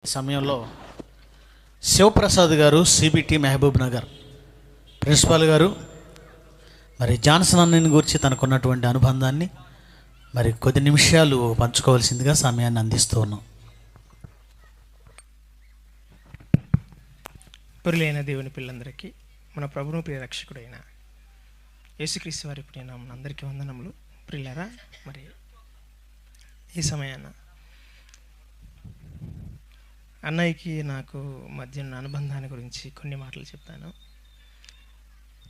సమయంలో శివప్రసాద్ గారు CBT Mahabub Nagar principal గారు మరి జాన్సన్ అన్నని గురించి తనకున్నటువంటి అనుబంధాన్ని మరి కొద్ది నిమిషాలు పంచుకోవాల్సిందిగా సమయాన్ని అందిస్తూ ఉన్నాం. ప్రియులైన దేవుని పిల్లలందరికీ మన ప్రభువును ప్రియ రక్షకుడైన యేసుక్రీస్తు వారి ప్రియనామమున అందరికీ వందనములు. ప్రియులారా, మరి ఈ సమయాన అన్నయ్యకి నాకు మధ్య ఉన్న అనుబంధాన్ని గురించి కొన్ని మాటలు చెప్తాను.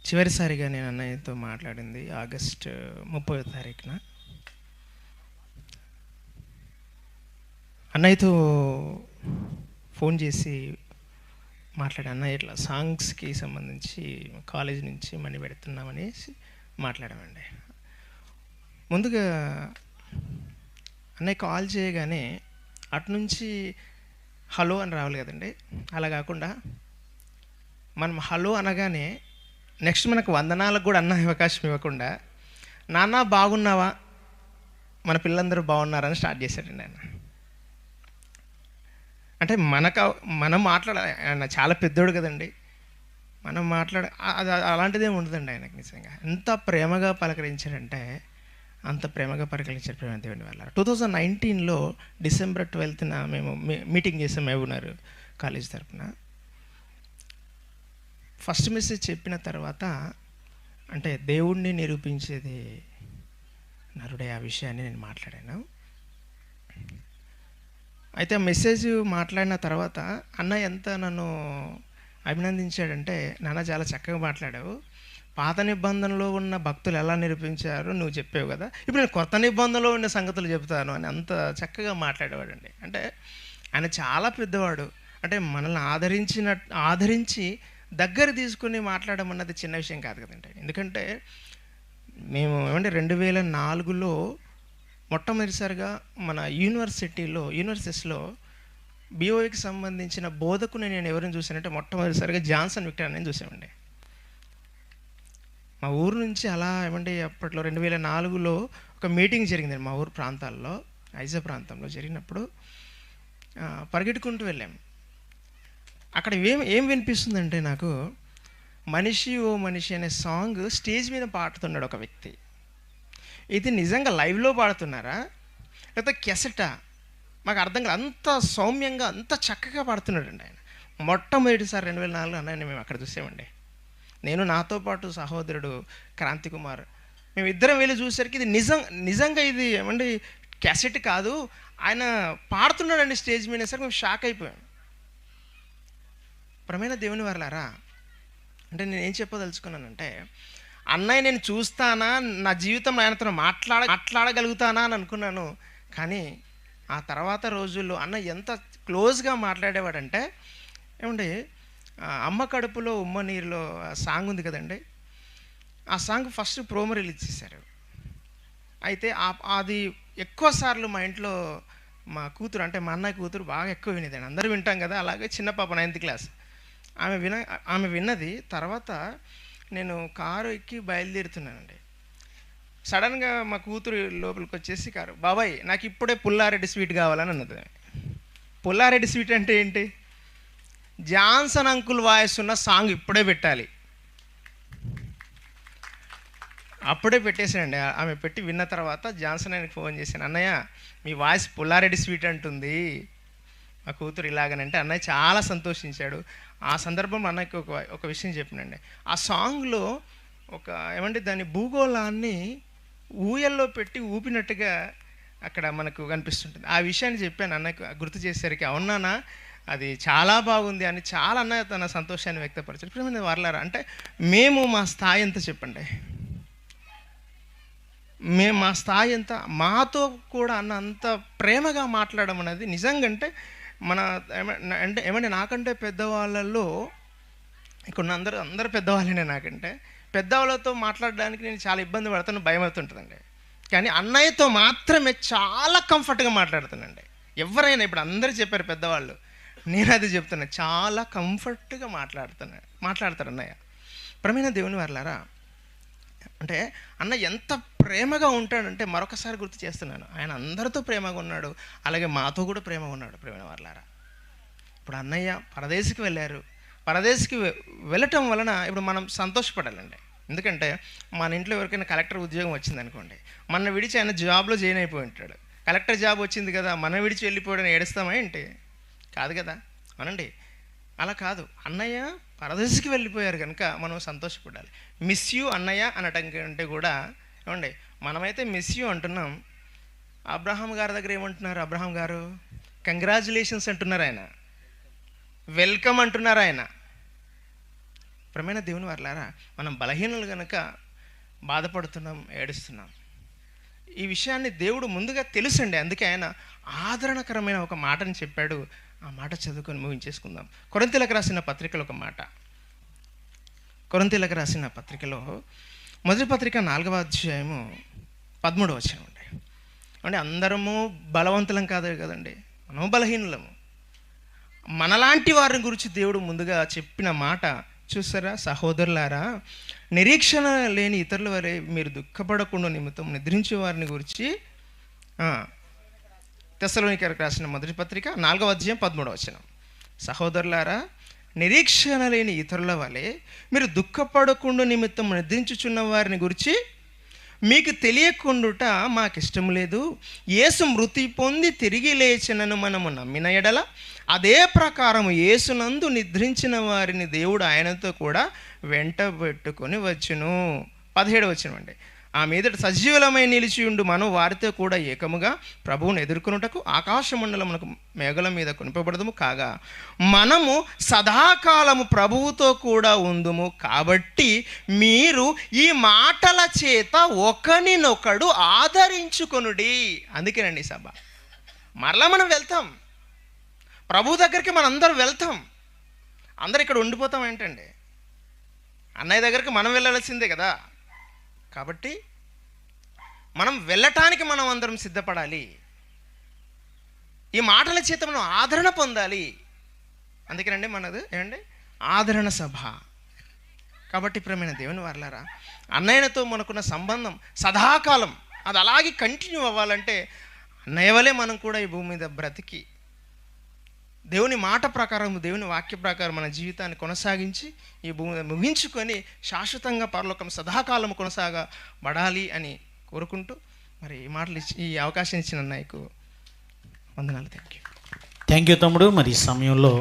చివరిసారిగా నేను అన్నయ్యతో మాట్లాడింది ఆగస్టు 30వ తారీఖున. అన్నయ్యతో ఫోన్ చేసి మాట్లాడే, అన్నయ్య ఇట్లా సాంగ్స్కి సంబంధించి కాలేజ్ నుంచి మనీ పెడుతున్నామనేసి మాట్లాడామండి. ముందుగా అన్నయ్య కాల్ చేయగానే అటు నుంచి హలో అని రావాలి కదండి. అలా కాకుండా మనం హలో అనగానే నెక్స్ట్ మనకు వందనాలకు కూడా అన్న అవకాశం ఇవ్వకుండా నాన్న బాగున్నావా, మన పిల్లలందరూ బాగున్నారని స్టార్ట్ చేశాడండి ఆయన. అంటే మనం ఆయన చాలా పెద్దోడు కదండి, మనం అలాంటిదేమి ఉండదండి ఆయనకు. నిజంగా ఎంత ప్రేమగా పలకరించాడంటే అంత ప్రేమగా పలకరించారు ప్రేమ దేవుని వల్ల. 2019లో డిసెంబర్ 12న మేము మీటింగ్ చేసాం మహబూబ్నగర్ కాలేజ్ తరఫున. ఫస్ట్ మెసేజ్ చెప్పిన తర్వాత అంటే దేవుణ్ణి నిరూపించేది నరుడే, ఆ విషయాన్ని నేను మాట్లాడాను. అయితే ఆ మెసేజ్ మాట్లాడిన తర్వాత అన్న ఎంత నన్ను అభినందించాడంటే, నాన్న చాలా చక్కగా మాట్లాడావు, పాత నిబంధనలో ఉన్న భక్తులు ఎలా నిరూపించారు నువ్వు చెప్పావు కదా, ఇప్పుడు నేను కొత్త నిబంధనలో ఉన్న సంగతులు చెప్తాను అని అంత చక్కగా మాట్లాడేవాడండి. అంటే ఆయన చాలా పెద్దవాడు. అంటే మనల్ని ఆదరించి దగ్గర తీసుకుని మాట్లాడడం అన్నది చిన్న విషయం కాదు కదండి. ఎందుకంటే మేము 2004లో మొట్టమొదటిసారిగా మన యూనివర్సిటీస్లో బిఓఏకి సంబంధించిన బోధకుని నేను ఎవరిని చూశానంటే మొట్టమొదటిసారిగా జాన్సన్ విక్టర్ అని చూసామండి. మా ఊరు నుంచి అలా అప్పట్లో 2004లో ఒక మీటింగ్ జరిగిందండి మా ఊరు ప్రాంతాల్లో, ఐజా ప్రాంతంలో జరిగినప్పుడు పరిగెట్టుకుంటూ వెళ్ళాం. అక్కడ ఏం వినిపిస్తుందంటే నాకు, మనిషి ఓ మనిషి అనే సాంగ్ స్టేజ్ మీద పాడుతున్నాడు ఒక వ్యక్తి. ఇది నిజంగా లైవ్లో పాడుతున్నారా లేకపోతే కెసెటా మాకు అర్థం కాదు. అంత సౌమ్యంగా అంత చక్కగా పాడుతున్నాడండి ఆయన. మొట్టమొదటిసారి 2004 అన్నయ్యని మేము అక్కడ చూసామండి. నేను, నాతో పాటు సహోదరుడు క్రాంతి కుమార్, మేము ఇద్దరం వెళ్ళి చూసేసరికి ఇది నిజంగా ఇది క్యాసెట్ కాదు, ఆయన పాడుతున్నాడండి స్టేజ్ మీద. సరికి మేము షాక్ అయిపోయాం. ప్రియమైన దేవుని వారలారా, అంటే నేను ఏం చెప్పదలుచుకున్నానంటే, అన్నయ్య నేను చూస్తానా, నా జీవితంలో ఆయనతో మాట్లాడగలుగుతానా అని అనుకున్నాను. కానీ ఆ తర్వాత రోజుల్లో అన్న ఎంత క్లోజ్గా మాట్లాడేవాడంటే, అమ్మ కడుపులో ఉమ్మ నీరులో సాంగ్ ఉంది కదండి, ఆ సాంగ్ ఫస్ట్ ప్రోమో రిలీజ్ చేశారు. అయితే అది ఎక్కువసార్లు మా ఇంట్లో మా కూతురు, అంటే మా అన్నయ్య కూతురు బాగా ఎక్కువ వినేదండి. అందరూ వింటాం కదా, అలాగే చిన్న పాప 9th క్లాస్ ఆమె విన్నది. తర్వాత నేను కారు ఎక్కి బయలుదేరుతున్నానండి. సడన్గా మా కూతురు లోపలికి వచ్చేసి కారు, బాబాయ్ నాకు ఇప్పుడే పుల్లారెడ్డి స్వీట్ కావాలని అన్నది. పుల్లారెడ్డి స్వీట్ అంటే ఏంటి? జాన్సన్ అంకుల్ వాయిస్ ఉన్న సాంగ్ ఇప్పుడే పెట్టాలి. అప్పుడే పెట్టేసానండి. ఆమె పెట్టి విన్న తర్వాత జాన్సన్ ఆయనకి ఫోన్ చేశాను, అన్నయ్య మీ వాయిస్ పుల్లారెడ్డి స్వీట్ అంటుంది మా కూతురు ఇలాగనంటే. అన్నయ్య చాలా సంతోషించాడు. ఆ సందర్భంలో అన్నయ్యకి ఒక విషయం చెప్పినండి. ఆ సాంగ్లో దాని భూగోళాన్ని ఊయల్లో పెట్టి ఊపినట్టుగా అక్కడ మనకు కనిపిస్తుంటుంది. ఆ విషయాన్ని చెప్పాను అన్నయ్యకు. గుర్తు చేసేసరికి అవునానా అది చాలా బాగుంది అని చాలా అన్నయ్య తన సంతోషాన్ని వ్యక్తపరిచారు. ప్రియమైన వారలారా, అంటే మేము మా స్థాయి ఎంత చెప్పండి, మా స్థాయి ఎంత, మాతో కూడా అన్న అంత ప్రేమగా మాట్లాడడం అనేది నిజంగా అంటే నాకంటే పెద్దవాళ్ళల్లో ఇక్కడ అందరూ పెద్దవాళ్ళనే. నాకంటే పెద్దవాళ్ళతో మాట్లాడడానికి నేను చాలా ఇబ్బంది పడుతాను, భయం అవుతుంటుందండి. కానీ అన్నయ్యతో మాత్రమే చాలా కంఫర్ట్గా మాట్లాడుతానండి. ఎవరైనా ఇప్పుడు అందరూ చెప్పారు పెద్దవాళ్ళు, నేను అది చెప్తున్నా, చాలా కంఫర్ట్గా మాట్లాడతారు అన్నయ్య. ప్రియమైన దేవుని వారలారా, అంటే అన్న ఎంత ప్రేమగా ఉంటాడంటే మరొకసారి గుర్తు చేస్తున్నాను, ఆయన అందరితో ప్రేమగా ఉన్నాడు, అలాగే మాతో కూడా ప్రేమగా ఉన్నాడు. ప్రియమైన వారలారా, ఇప్పుడు అన్నయ్య పరదేశికి వెళ్ళారు. పరదేశికి వెళ్ళటం వలన ఇప్పుడు మనం సంతోషపడాలండి. ఎందుకంటే మన ఇంట్లో ఎవరికైనా కలెక్టర్ ఉద్యోగం వచ్చిందనుకోండి, మన విడిచి ఆయన జాబ్లో జాయిన్ అయిపోయి ఉంటాడు. కలెక్టర్ జాబ్ వచ్చింది కదా, మన విడిచి వెళ్ళిపోవడం ఏడుస్తామా ఏంటి? కాదు కదా, అనండి. అలా కాదు, అన్నయ్య పరదేశికి వెళ్ళిపోయారు కనుక మనం సంతోషపడాలి. మిస్ యూ అన్నయ్య అనటం కంటే కూడా ఏమండి, మనమైతే మిస్ యూ అంటున్నాం. అబ్రహాం గారి దగ్గర ఏమంటున్నారు? అబ్రహాం గారు కంగ్రాచులేషన్స్ అంటున్నారు, ఆయన వెల్కమ్ అంటున్నారు. ఆయన ప్రియమైన దేవుని వారలారా, మనం బలహీనలు కనుక బాధపడుతున్నాం, ఏడుస్తున్నాం. ఈ విషయాన్ని దేవుడు ముందుగా తెలుసండి. అందుకే ఆయన ఆదరణకరమైన ఒక మాటని చెప్పాడు. ఆ మాట చదువుకొని ముగించేసుకుందాం. కొరింథీయులకు రాసిన పత్రికలో ఒక మాట. కొరింథీయులకు రాసిన పత్రికలో మొదటి పత్రిక 4వ అధ్యాయము 13వ వచనం అండి. అంటే అందరము బలవంతులం కాదు కదండి, మనము బలహీనులము. మనలాంటి వారిని గురించి దేవుడు ముందుగా చెప్పిన మాట చూసారా? సహోదరులారా, నిరీక్షణ లేని ఇతరుల వలె మీరు దుఃఖపడకుండా నిమిత్తం నిద్రించే వారిని గురించి తెస్సలోనికైలకు రాసిన మొదటి పత్రిక 4వ అధ్యాయం 13వ వచనం. సహోదరులారా, నిరీక్షణ లేని ఇతరుల వలె మీరు దుఃఖపడకుండా నిమిత్తం నిద్రించుచున్న వారిని గురించి మీకు తెలియకుండుట మాకిష్టం లేదు. యేసు మృతి పొంది తిరిగి లేచినను మనము నమ్మిన ఎడల అదే ప్రకారం యేసునందు నిద్రించిన వారిని దేవుడు ఆయనతో కూడా వెంట పెట్టుకొని వచ్చును. 17వ వచనం అండి. ఆ మీదట సజీవులమై నిలిచియుండు మనం వారితో కూడా ఏకముగా ప్రభువును ఎదుర్కొనుటకు ఆకాశమండలమునకు మేఘల మీద కొనిపబడదుము. కాగా మనము సదాకాలము ప్రభువుతో కూడా ఉందుము. కాబట్టి మీరు ఈ మాటల చేత ఒకరినొకడు ఆదరించుకొనుడి. అందుకేనండి సభ, మరలా మనం వెళ్తాం ప్రభు దగ్గరికి, మనందరం వెళ్తాం. అందరు ఇక్కడ ఉండిపోతాం ఏంటండి? అన్నయ్య దగ్గరికి మనం వెళ్ళాల్సిందే కదా. కాబట్టి మనం వెళ్ళటానికి మనం అందరం సిద్ధపడాలి. ఈ మాటల చేత మనం ఆదరణ పొందాలి. అందుకేనండి మనది ఏమండి, ఆదరణ సభ. కాబట్టి ప్రియమైన దేవుని వారలారా, అన్నయ్యతో మనకున్న సంబంధం సదాకాలం అది అలాగే కంటిన్యూ అవ్వాలంటే అన్నయ్య వలె మనం కూడా ఈ భూమి మీద బ్రతికి దేవుని మాట ప్రకారం, దేవుని వాక్య ప్రకారం మన జీవితాన్ని కొనసాగించి ఈ భూమి ముగించుకొని శాశ్వతంగా పరలోకం సదాకాలం కొనసాగబడాలి అని కోరుకుంటూ, మరి ఈ మాటలు ఇచ్చి ఈ అవకాశం ఇచ్చిన అన్నయ్యకు వందనాలు. థ్యాంక్ యూ తమ్ముడు. మరి ఈ సమయంలో